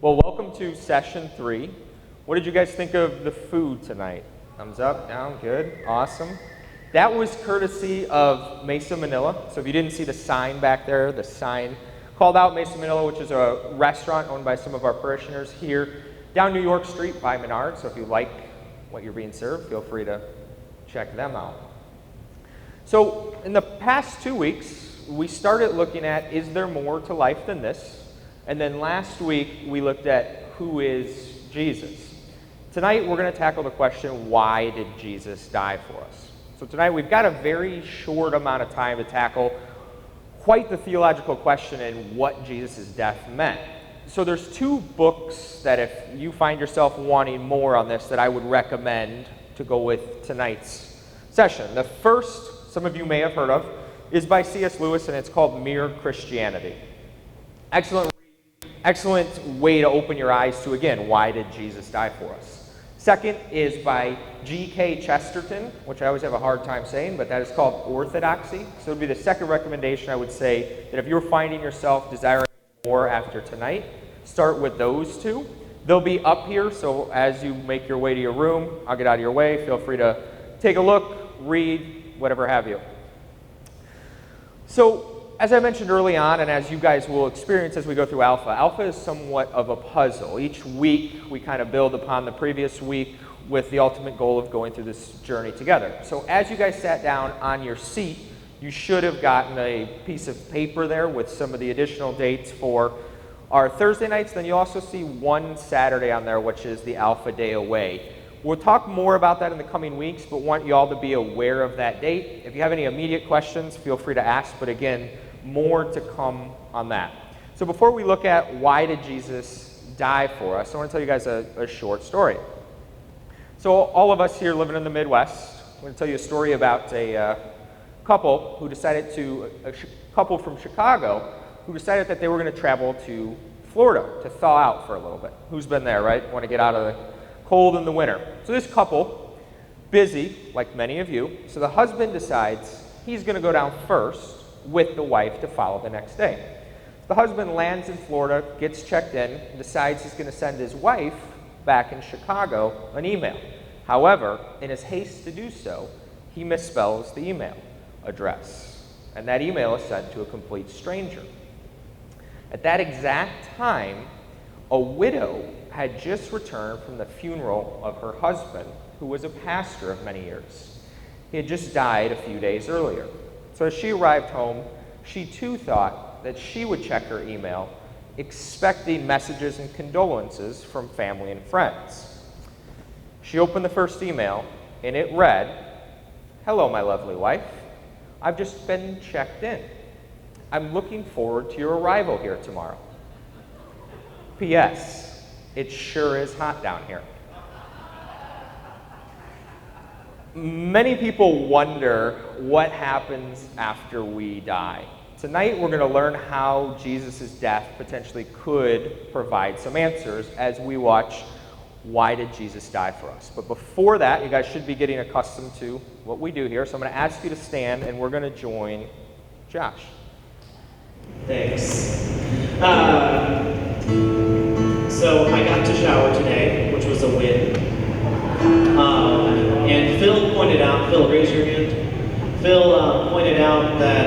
Well, welcome to session 3. What did you guys think of the food tonight? Thumbs up, down, good, awesome. That was courtesy of Mesa Manila. So if you didn't see the sign back there, the sign called out Mesa Manila, which is a restaurant owned by some of our parishioners here down New York Street by Menard. So if you like what you're being served, feel free to check them out. So in the past 2 weeks, we started looking at, is there more to life than this? And then last week, we looked at who is Jesus. Tonight, we're going to tackle the question, why did Jesus die for us? So tonight, we've got a very short amount of time to tackle quite the theological question in what Jesus' death meant. So there's 2 books that if you find yourself wanting more on this, that I would recommend to go with tonight's session. The first, some of you may have heard of, is by C.S. Lewis, and it's called Mere Christianity. Excellent way to open your eyes to, again, why did Jesus die for us? Second is by G.K. Chesterton, which I always have a hard time saying, but that is called Orthodoxy. So it would be the second recommendation. I would say that if you're finding yourself desiring more after tonight, start with those 2. They'll be up here, so as you make your way to your room, I'll get out of your way. Feel free to take a look, read, whatever have you. So, as I mentioned early on, and as you guys will experience as we go through Alpha is somewhat of a puzzle. Each week, we kind of build upon the previous week with the ultimate goal of going through this journey together. So as you guys sat down on your seat, you should have gotten a piece of paper there with some of the additional dates for our Thursday nights. Then you'll also see one Saturday on there, which is the Alpha Day Away. We'll talk more about that in the coming weeks, but want you all to be aware of that date. If you have any immediate questions, feel free to ask, but again, more to come on that. So before we look at why did Jesus die for us, I want to tell you guys a short story. So all of us here living in the Midwest, I'm going to tell you a story about a couple from Chicago who decided that they were going to travel to Florida to thaw out for a little bit. Who's been there, right? Want to get out of the cold in the winter. So this couple, busy, like many of you, so the husband decides he's going to go down first with the wife to follow the next day. The husband lands in Florida, gets checked in, and decides he's going to send his wife back in Chicago an email. However, in his haste to do so, he misspells the email address, and that email is sent to a complete stranger. At that exact time, a widow had just returned from the funeral of her husband, who was a pastor of many years. He had just died a few days earlier. So as she arrived home, she too thought that she would check her email, expecting messages and condolences from family and friends. She opened the first email, and it read, "Hello, my lovely wife. I've just been checked in. I'm looking forward to your arrival here tomorrow. P.S. It sure is hot down here." Many people wonder what happens after we die. Tonight we're going to learn how Jesus' death potentially could provide some answers as we watch why did Jesus die for us. But before that, you guys should be getting accustomed to what we do here. So I'm going to ask you to stand and we're going to join Josh. Thanks. So I got to shower today, which was a win. And Phil, raise your hand. Phil pointed out that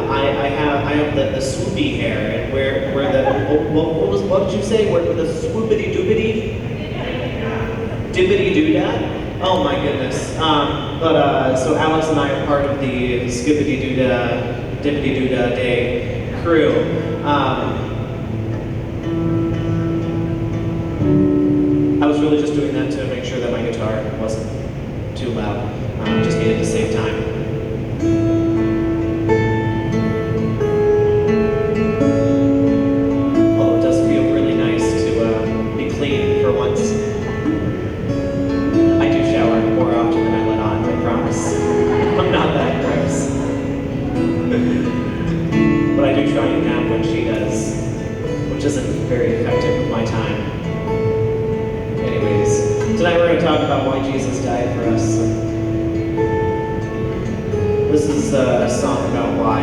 I have the swoopy hair, and where the what did you say? Where the swoopity doopity dippity doodah? Oh my goodness. So Alex and I are part of the skippity doodah dippity doodah day crew. I was really just doing that to make sure that my guitar wasn't too loud. Just needed to save time. Although it does feel really nice to be clean for once. I do shower more often than I let on, I promise. I'm not that gross. But I do try and nap when she does, which isn't very effective with my time. Tonight we're going to talk about why Jesus died for us. This is a song about why.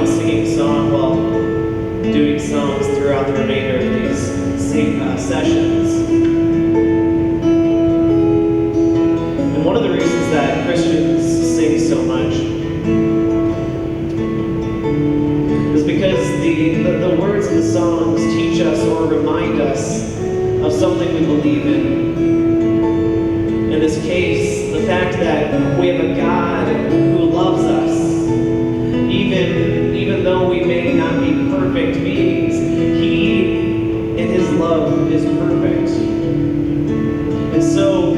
on singing doing songs throughout the remainder of these sessions. And one of the reasons that Christians sing so much is because the words of the songs teach us or remind us of something we believe in. In this case, the fact that we have a God who loves us, even though we may not be perfect beings, He in His love is perfect. And so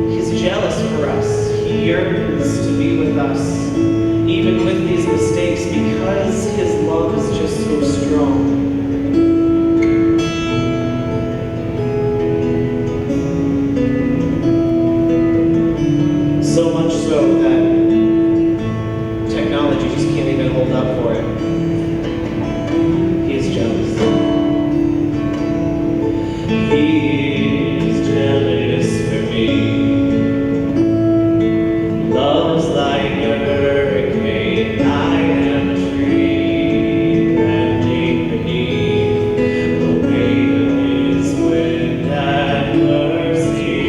He's jealous for us. He yearns to be with us, even with these mistakes, because His love is just so strong. So much so that technology just can't even hold up for it. He is jealous. He is jealous for me. Love's like a hurricane. I am a tree bending beneath the weight of His wind and mercy.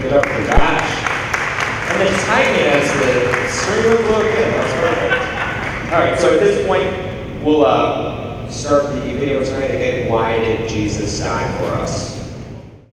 Oh my gosh. And the timing as the string would look in. That's perfect. All right, so at this point, we'll start the video tonight again. Why did Jesus die for us?